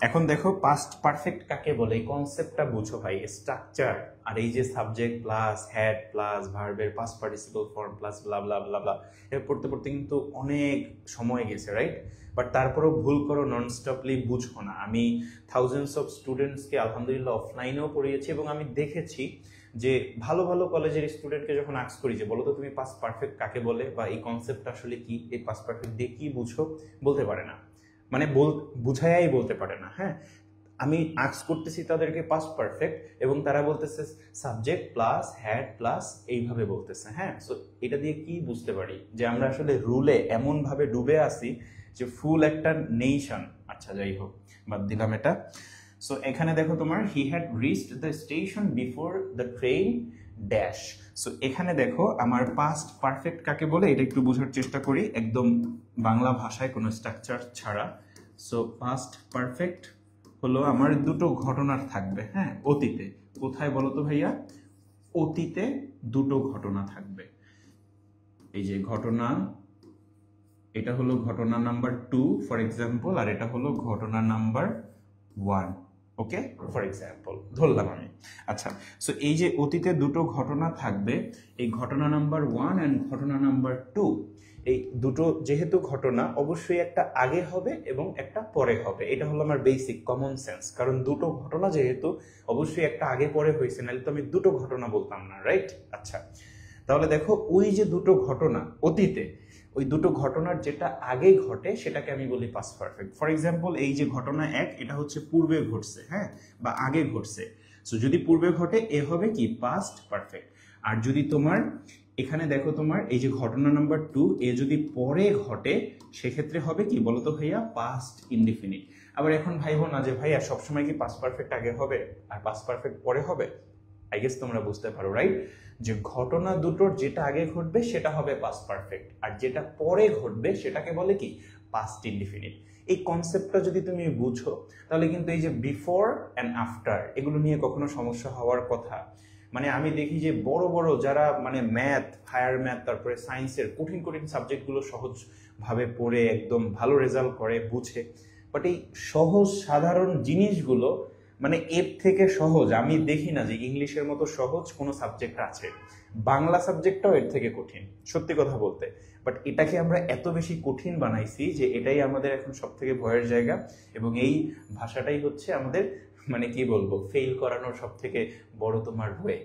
এখন দেখো past perfect কাকে বলে, এই কনসেপ্টটা বুঝো ভাই। স্ট্রাকচার আর এই যে সাবজেক্ট প্লাস হ্যাড প্লাস ভার্বের পাস্ট পার্টিসিপল ফর্ম প্লাস ব্লা ব্লা ব্লা ব্লা, এটা পড়তে পড়তে কিন্তু অনেক সময় গেছে, রাইট? বাট তারপরেও ভুল করো, নন স্টপলি বুঝো না। আমি থাউজেন্ডস অফ স্টুডেন্টসকে আলহামদুলিল্লাহ অফলাইনেও পড়িয়েছি এবং আমি দেখেছি যে ভালো ভালো কলেজের স্টুডেন্টকে যখন আস্ক করি যে বলো তো তুমি পাস্ট পারফেক্ট কাকে বলে বা এই কনসেপ্টটা আসলে কি, এই পাস্ট পারফেক্ট দিয়ে কি বুঝো, বলতে পারে না। মানে বুঝাই বলতে পারে না। হ্যাঁ, আমি আস্ক করতেছি তাদেরকে পাস্ট পারফেক্ট এবং তারা বলতেছে সাবজেক্ট প্লাস হ্যাড প্লাস এইভাবে বলতেছে। হ্যাঁ, সো এটা দিয়ে কি বুঝতে পারি যে আমরা আসলে রুলে এমন ভাবে ডুবে আছি যে ফুল একটা নেশন। আচ্ছা যাই হোক, বাদ দিলাম এটা। সো এখানে দেখো তোমার he had reached the station before the train dash. So এখানে দেখো আমার পাস্ট পারফেক্ট কাকে বলে এটা একটু বোঝার চেষ্টা করি একদম বাংলা ভাষায়, কোনো স্ট্রাকচার ছাড়া। সো পাস্ট পারফেক্ট হলো আমার দুটো ঘটনার থাকবে। হ্যাঁ, অতীতে। কোথায় বলো তো ভাইয়া? অতীতে দুটো ঘটনা থাকবে। এই যে ঘটনা, এটা হলো ঘটনা নাম্বার 2 ফর এক্সাম্পল, আর এটা হলো ঘটনা নাম্বার 1। ওকে, ফর এক্সাম্পল ধরলাম আমি। আচ্ছা, সো এই যে অতীতে দুটো ঘটনা থাকবে, এই ঘটনা নাম্বার 1 অ্যান্ড ঘটনা নাম্বার 2, এই দুটো যেহেতু ঘটনা অবশ্যই একটা আগে হবে এবং একটা পরে হবে। এটা হলো আমার বেসিক কমন সেন্স, কারণ দুটো ঘটনা যেহেতু অবশ্যই একটা আগে পরে হয়েছে, নাহলে তো আমি দুটো ঘটনা বলতাম না, রাইট? আচ্ছা, তাহলে দেখো ওই যে দুটো ঘটনা অতীতে, ওই দুটো ঘটনার যেটা আগে ঘটে সেটাকে আমি বলি পাস্ট পারফেক্ট। ফর এক্সাম্পল এই যে ঘটনা 1, এটা হচ্ছে পূর্বে ঘটছে, হ্যাঁ, বা আগে ঘটছে। সো যদি পূর্বে ঘটে এ হবে কি পাস্ট পারফেক্ট। আর যদি তোমার এখানে দেখো তোমার এই যে ঘটনা নাম্বার 2, এ যদি পরে ঘটে সেক্ষেত্রে হবে কি বলতো ভাইয়া? Past indefinite. আবার এখন ভাইবো না যে ভাইয়া সবসময় কি পাস্ট পারফেক্ট আগে হবে আর পাস্ট পারফেক্ট পরে হবে? আই গেস তোমরা বুঝতে পারো, রাইট? যে ঘটনা দুটোর যেটা আগে ঘটবে সেটা হবে পাস্ট পারফেক্ট, আর যেটা পরে ঘটবে সেটাকে বলে কি পাস্ট ইনডিফিনিট। এই কনসেপ্টটা যদি তুমি বুঝো তাহলে কিন্তু এই যে বিফোর অ্যান্ড আফটার এগুলো নিয়ে কখনো সমস্যা হওয়ার কথা। মানে আমি দেখি যে বড় বড় যারা মানে ম্যাথ, হায়ার ম্যাথ, তারপরে সায়েন্সের কঠিন কঠিন সাবজেক্টগুলো সহজভাবে পড়ে একদম ভালো রেজাল্ট করে, বুঝে, বাট এই সহজ সাধারণ জিনিসগুলো মানে এর থেকে সহজ আমি দেখি না যে ইংলিশের মতো সহজ কোনো সাবজেক্ট আছে। বাংলা সাবজেক্টটাও এর থেকে কঠিন, সত্যি কথা বলতে। বাট এটাকে আমরা এত বেশি কঠিন বানাইছি যে এটাই আমাদের এখন সব থেকে ভয়ের জায়গা, এবং এই ভাষাটাই হচ্ছে আমাদের মানে কি বলবো ফেল করানোর সব থেকে বড় তোমার ওয়ে।